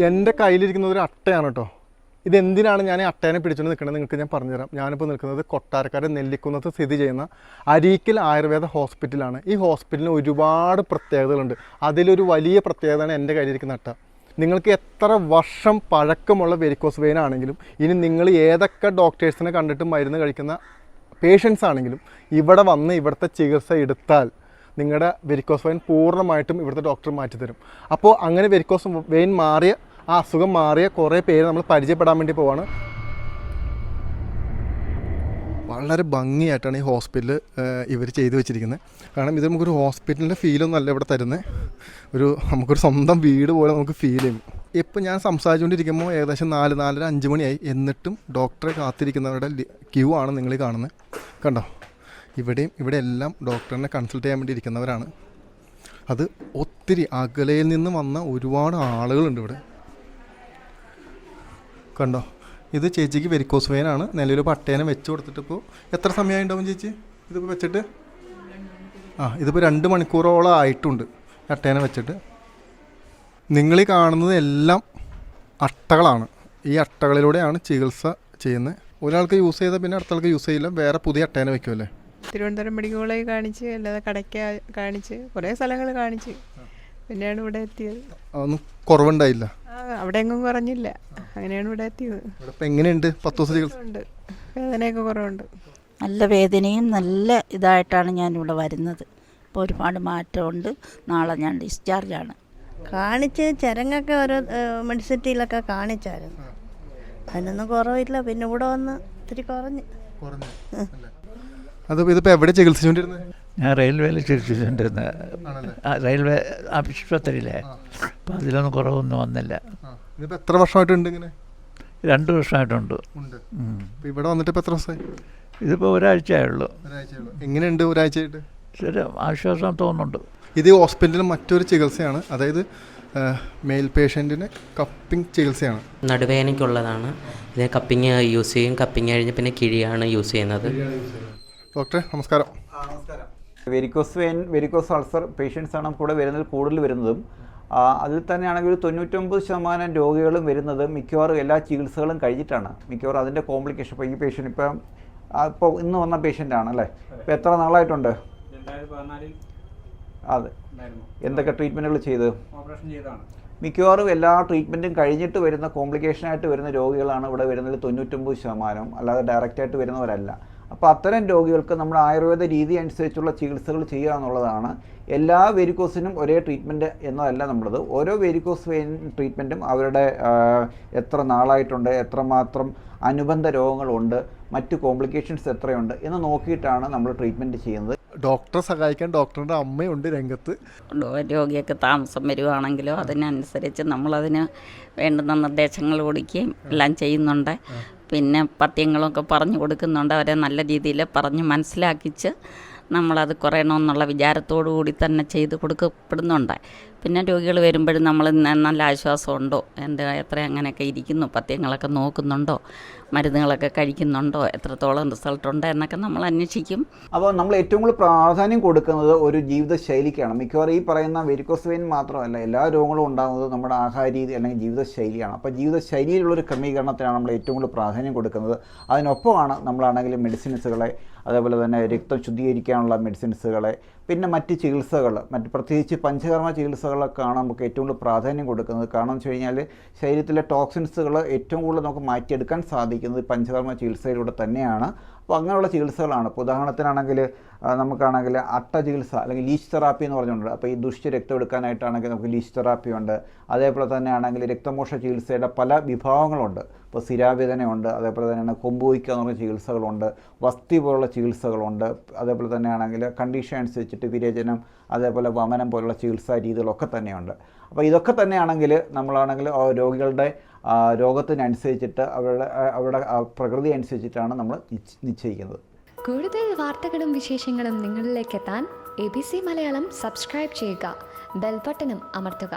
എൻ്റെ കയ്യിലിരിക്കുന്നത് ഒരു അട്ടയാണ് കേട്ടോ. ഇതെന്തിനാണ് ഞാൻ ഈ അട്ടേനെ പിടിച്ചുകൊണ്ട് നിൽക്കുന്നത് നിങ്ങൾക്ക് ഞാൻ പറഞ്ഞുതരാം. ഞാനിപ്പോൾ നിൽക്കുന്നത് കൊട്ടാരക്കര നെല്ലിക്കുന്നത്ത് സ്ഥിതി ചെയ്യുന്ന അരീക്കൽ ആയുർവേദ ഹോസ്പിറ്റലാണ്. ഈ ഹോസ്പിറ്റലിന് ഒരുപാട് പ്രത്യേകതകളുണ്ട്. അതിലൊരു വലിയ പ്രത്യേകതയാണ് എൻ്റെ കയ്യിലിരിക്കുന്ന അട്ട. നിങ്ങൾക്ക് എത്ര വർഷം പഴക്കമുള്ള വെരിക്കോസ് വെയിൻ ആണെങ്കിലും, ഇനി നിങ്ങൾ ഏതൊക്കെ ഡോക്ടേഴ്സിനെ കണ്ടിട്ട് മരുന്ന് കഴിക്കുന്ന പേഷ്യൻസ് ആണെങ്കിലും, ഇവിടെ വന്ന് ഇവിടുത്തെ ചികിത്സ എടുത്താൽ നിങ്ങളുടെ വെരിക്കോസ് വെയിൻ പൂർണ്ണമായിട്ടും ഇവിടുത്തെ ഡോക്ടർ മാറ്റിത്തരും. അപ്പോൾ അങ്ങനെ വെരിക്കോസ് വെയിൻ മാറിയ, ആ അസുഖം മാറിയ കുറേ പേര് നമ്മൾ പരിചയപ്പെടാൻ വേണ്ടി പോവാണ്. വളരെ ഭംഗിയായിട്ടാണ് ഈ ഹോസ്പിറ്റൽ ഇവർ ചെയ്തു വെച്ചിരിക്കുന്നത്. കാരണം ഇത് നമുക്കൊരു ഹോസ്പിറ്റലിൻ്റെ ഫീലൊന്നും അല്ല ഇവിടെ തരുന്നത്. നമുക്കൊരു സ്വന്തം വീട് പോലെ നമുക്ക് ഫീൽ ചെയ്യും. ഇപ്പോൾ ഞാൻ സംസാരിച്ചുകൊണ്ടിരിക്കുമ്പോൾ ഏകദേശം 4-5 മണിയായി. എന്നിട്ടും ഡോക്ടറെ കാത്തിരിക്കുന്നവരുടെ ക്യൂ ആണ് നിങ്ങൾ കാണുന്നത്. കണ്ടോ, ഇവിടെ എല്ലാം ഡോക്ടറിനെ കൺസൾട്ട് ചെയ്യാൻ വേണ്ടി ഇരിക്കുന്നവരാണ്. അത് ഒത്തിരി അകലയിൽ നിന്ന് വന്ന ഒരുപാട് ആളുകളുണ്ട് ഇവിടെ. കണ്ടോ, ഇത് ചേച്ചിക്ക് വെരിക്കോസ് വെയിനാണ്. നിലവിൽ പട്ടേനെ വെച്ച് കൊടുത്തിട്ട് ഇപ്പോൾ എത്ര സമയമായിട്ടുണ്ടാവും ചേച്ചി ഇതിപ്പോൾ വെച്ചിട്ട്? ഇതിപ്പോൾ 2 മണിക്കൂറോളം ആയിട്ടുണ്ട് അട്ടേനെ വെച്ചിട്ട്. നിങ്ങളീ കാണുന്നത് എല്ലാം അട്ടകളാണ്. ഈ അട്ടകളിലൂടെയാണ് ചികിത്സ ചെയ്യുന്നത്. ഒരാൾക്ക് യൂസ് ചെയ്താൽ പിന്നെ അടുത്ത ആൾക്ക് യൂസ് ചെയ്യില്ല, വേറെ പുതിയ അട്ടേനെ വെക്കുമല്ലേ. തിരുവനന്തപുരം മെഡിക്കൽ കോളേജ് കാണിച്ച്, അല്ലാതെ കടയ്ക്ക കാണിച്ച്, കുറേ സ്ഥലങ്ങൾ കാണിച്ച്, പിന്നെയാണ് ഇവിടെ എത്തിയത്. അതൊന്നും കുറവുണ്ടായില്ല? അവിടെ എങ്ങും കുറഞ്ഞില്ല, അങ്ങനെയാണ് ഇവിടെ എത്തിയത്. ഇപ്പം എങ്ങനെയുണ്ട് 10 ദിവസം ചികിത്സ? ഉണ്ട്, വേദനയൊക്കെ കുറവുണ്ട്. നല്ല വേദനയും നല്ല ഇതായിട്ടാണ് ഞാനിവിടെ വരുന്നത്. ഇപ്പോൾ ഒരുപാട് മാറ്റമുണ്ട്. നാളെ ഞാൻ ഡിസ്ചാർജാണ്. കാണിച്ച് ചിരങ്ങൊക്കെ ഓരോ മെഡിസിറ്റിയിലൊക്കെ കാണിച്ചായിരുന്നു, അതിനൊന്നും കുറവില്ല. പിന്നെ ഇവിടെ വന്ന് ഇത്തിരി കുറഞ്ഞ്. ഇതിപ്പോൾ എവിടെ ചികിത്സിച്ചുകൊണ്ടിരുന്നത്? ഞാൻ റെയിൽവേയിൽ ചികിത്സിച്ചുകൊണ്ടിരുന്നത്. റെയിൽവേ ആശുപത്രിയിലെ. അപ്പോൾ അതിലൊന്നും കുറവൊന്നും വന്നില്ല. ഇതിപ്പോൾ എത്ര വർഷമായിട്ടുണ്ട് ഇങ്ങനെ? 2 വർഷമായിട്ടുണ്ട്. ഇവിടെ വന്നിട്ട് ഇപ്പോൾ എത്ര ദിവസമായി? ഇതിപ്പോൾ ഒരാഴ്ചയായുള്ളൂ. എങ്ങനെയുണ്ട് ഒരാഴ്ചയായിട്ട്? ശരി, ആശ്വാസം തോന്നുന്നുണ്ട്. ഇത് ഹോസ്പിറ്റലിൽ മറ്റൊരു ചികിത്സയാണ്. അതായത് മെയിൽ പേഷ്യൻറ്റിന് കപ്പിംഗ് ചികിത്സയാണ്. നടുവേദനയ്ക്കുള്ളതാണ്. ഇത് കപ്പിങ് യൂസ് ചെയ്യും. കപ്പിങ് കഴിഞ്ഞ് പിന്നെ കിഴിയാണ് യൂസ് ചെയ്യുന്നത്. ഡോക്ടറെ നമസ്കാരം. വെരിക്കോസ് വെയിൻ, വെരിക്കോസ് അൾസർ പേഷ്യൻസാണ് കൂടെ വരുന്നത്, കൂടുതൽ വരുന്നതും. അതിൽ തന്നെയാണെങ്കിൽ ഒരു 99% രോഗികളും വരുന്നത് മിക്കവാറും എല്ലാ ചികിത്സകളും കഴിഞ്ഞിട്ടാണ്. മിക്കവാറും അതിൻ്റെ കോംപ്ലിക്കേഷൻ. ഇപ്പോൾ ഈ പേഷ്യൻ്റ് ഇപ്പോൾ ഇന്ന് വന്ന പേഷ്യൻ്റാണ് അല്ലേ? ഇപ്പോൾ എത്ര നാളായിട്ടുണ്ട്? 2014 അതെ. എന്തൊക്കെ ട്രീറ്റ്മെൻറ്റുകൾ ചെയ്ത്? ഓപ്പറേഷൻ ചെയ്തതാണ്. മിക്കവാറും എല്ലാ ട്രീറ്റ്മെൻറ്റും കഴിഞ്ഞിട്ട് വരുന്ന കോംപ്ലിക്കേഷനായിട്ട് വരുന്ന രോഗികളാണ് ഇവിടെ വരുന്നത് 99%, അല്ലാതെ ഡയറക്റ്റായിട്ട് വരുന്നവരല്ല. അപ്പോൾ അത്തരം രോഗികൾക്ക് നമ്മൾ ആയുർവേദ രീതി അനുസരിച്ചുള്ള ചികിത്സകൾ ചെയ്യുക എന്നുള്ളതാണ്. എല്ലാ വെരിക്കോസിനും ഒരേ ട്രീറ്റ്മെൻറ്റ് എന്നതല്ല നമ്മളത്. ഓരോ വെരിക്കോസ് വെയിൻ ട്രീറ്റ്മെൻറ്റും അവരുടെ എത്ര നാളായിട്ടുണ്ട്, എത്രമാത്രം അനുബന്ധ രോഗങ്ങളുണ്ട്, മറ്റ് കോംപ്ലിക്കേഷൻസ് എത്രയുണ്ട് എന്ന് നോക്കിയിട്ടാണ് നമ്മൾ ട്രീറ്റ്മെൻറ്റ് ചെയ്യുന്നത്. ഡോക്ടറെ സഹായിക്കാൻ ഡോക്ടറുടെ അമ്മയുണ്ട് രംഗത്ത്. രോഗിയൊക്കെ താമസം വരുവാണെങ്കിലോ അതിനനുസരിച്ച് നമ്മളതിന് വേണ്ടുന്ന നിർദ്ദേശങ്ങൾ കൊടുക്കുകയും എല്ലാം ചെയ്യുന്നുണ്ട്. പിന്നെ പഥ്യങ്ങളൊക്കെ പറഞ്ഞു കൊടുക്കുന്നുണ്ട്. അവരെ നല്ല രീതിയിൽ പറഞ്ഞ് മനസ്സിലാക്കിച്ച് നമ്മളത് കുറയണമെന്നുള്ള വിചാരത്തോടു കൂടി തന്നെ ചെയ്ത് കൊടുക്കപ്പെടുന്നുണ്ട്. പിന്നെ രോഗികൾ വരുമ്പോഴും നമ്മൾ നല്ല ആശ്വാസമുണ്ടോ, എത്ര അങ്ങനെയൊക്കെ ഇരിക്കുന്നു, പഥ്യങ്ങളൊക്കെ നോക്കുന്നുണ്ടോ, മരുന്നുകളൊക്കെ കഴിക്കുന്നുണ്ടോ, എത്രത്തോളം റിസൾട്ടുണ്ട് എന്നൊക്കെ നമ്മൾ അന്വേഷിക്കും. അപ്പോൾ നമ്മൾ ഏറ്റവും കൂടുതൽ പ്രാധാന്യം കൊടുക്കുന്നത് ഒരു ജീവിതശൈലിക്കാണ്. മിക്കവാറും ഈ പറയുന്ന വെരിക്കോസ് വെയിൻ മാത്രമല്ല, എല്ലാ രോഗങ്ങളും ഉണ്ടാകുന്നത് നമ്മുടെ ആഹാര രീതി അല്ലെങ്കിൽ ജീവിതശൈലിയാണ്. അപ്പോൾ ജീവിതശൈലിയിലുള്ളൊരു ക്രമീകരണത്തിനാണ് നമ്മൾ ഏറ്റവും കൂടുതൽ പ്രാധാന്യം കൊടുക്കുന്നത്. അതിനൊപ്പമാണ് നമ്മളാണെങ്കിൽ മെഡിസിൻസുകളെ, അതേപോലെ തന്നെ രക്തം ശുദ്ധീകരിക്കാനുള്ള മെഡിസിൻസുകളെ, പിന്നെ മറ്റ് ചികിത്സകൾ, പ്രത്യേകിച്ച് പഞ്ചകർമ്മ ചികിത്സകളൊക്കെയാണ് നമുക്ക് ഏറ്റവും കൂടുതൽ പ്രാധാന്യം കൊടുക്കുന്നത്. കാരണം എന്ന് വെച്ച് കഴിഞ്ഞാൽ ശരീരത്തിലെ ടോക്സിൻസുകൾ ഏറ്റവും കൂടുതൽ നമുക്ക് മാറ്റിയെടുക്കാൻ സാധിക്കുന്നത് പഞ്ചകർമ്മ ചികിത്സയിലൂടെ തന്നെയാണ്. അപ്പോൾ അങ്ങനെയുള്ള ചികിത്സകളാണ്. ഇപ്പോൾ ഉദാഹരണത്തിനാണെങ്കിൽ നമുക്കാണെങ്കിൽ അട്ട ചികിത്സ അല്ലെങ്കിൽ ലീച്ച് തെറാപ്പി എന്ന് പറഞ്ഞുകൊണ്ട്, അപ്പോൾ ഈ ദുഷ്യ രക്തം എടുക്കാനായിട്ടാണെങ്കിൽ നമുക്ക് ലീച്ച് തെറാപ്പി ഉണ്ട്. അതേപോലെ തന്നെ ആണെങ്കിൽ രക്തമോഷ ചികിത്സയുടെ പല വിഭാഗങ്ങളുണ്ട്. ഇപ്പോൾ സ്ഥിരാവേദനയുണ്ട്, അതേപോലെ തന്നെയാണ് കൊമ്പുവയ്ക്കുക എന്ന് പറഞ്ഞ ചികിത്സകളുണ്ട്, വസ്തി പോലുള്ള ചികിത്സകളുണ്ട്. അതേപോലെ തന്നെയാണെങ്കിൽ കണ്ടീഷൻ അനുസരിച്ചിട്ട് വിരേചനം, അതേപോലെ വമനം പോലുള്ള ചികിത്സാ രീതികളൊക്കെ തന്നെയുണ്ട്. അപ്പോൾ ഇതൊക്കെ തന്നെയാണെങ്കിൽ നമ്മളാണെങ്കിൽ രോഗികളുടെ രോഗത്തിനനുസരിച്ചിട്ട് അവരുടെ പ്രകൃതി അനുസരിച്ചിട്ടാണ് നമ്മൾ നിശ്ചയിക്കുന്നത്. കൂടുതൽ വാർത്തകളും വിശേഷങ്ങളും നിങ്ങളിലേക്ക് എത്താൻ ABC മലയാളം സബ്സ്ക്രൈബ് ചെയ്യുക, ബെൽ ബട്ടണും അമർത്തുക.